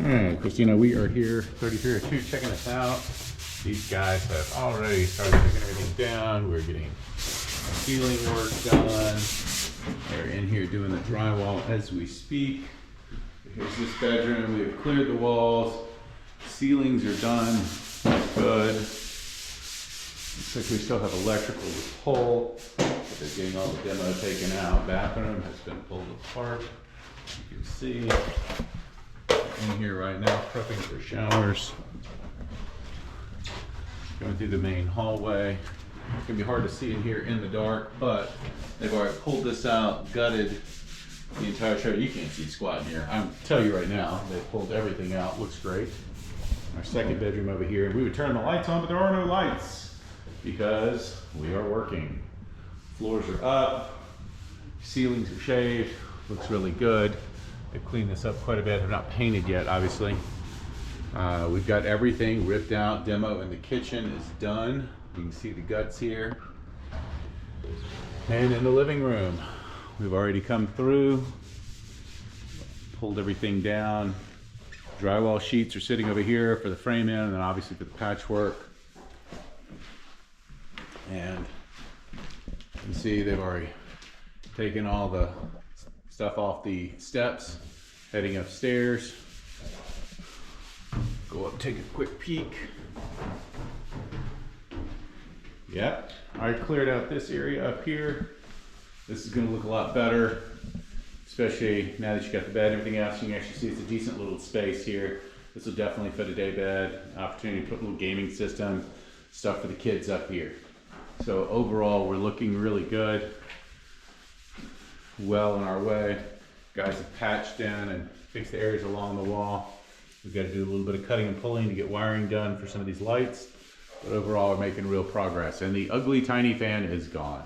Alright, Christina, we are here, 3302, checking this out. These guys have already started taking everything down. We're getting ceiling work done. They're in here doing the drywall as we speak. Here's this bedroom. We have cleared the walls. Ceilings are done. Good. Looks like we still have electrical to pull. But they're getting all the demo taken out. Bathroom has been pulled apart. You can see in here right now, prepping for showers. Going through the main hallway. It's gonna be hard to see in here in the dark, but they've already pulled this out, gutted the entire shower. You can't see squat in here. I'm tell you right now, they pulled everything out. Looks great. Our second bedroom over here. We would turn the lights on, but there are no lights because we are working. Floors are up, ceilings are shaved. Looks really good. They've cleaned this up quite a bit. They're not painted yet, obviously. We've got everything ripped out. Demo in the kitchen is done. You can see the guts here. And in the living room, we've already come through, pulled everything down. Drywall sheets are sitting over here for the frame in, and then obviously for the patchwork. And you can see they've already taken all the stuff off the steps, heading upstairs. Go up, take a quick peek. Yep, I cleared out this area up here. This is gonna look a lot better, especially now that you got the bed and everything else. You can actually see it's a decent little space here. This will definitely fit a day bed. Opportunity to put a little gaming system, stuff for the kids up here. So overall, we're looking really good. Well on our way. Guys have patched in and fixed the areas along the wall. We've got to do a little bit of cutting and pulling to get wiring done for some of these lights. But overall, we're making real progress. And the ugly tiny fan is gone.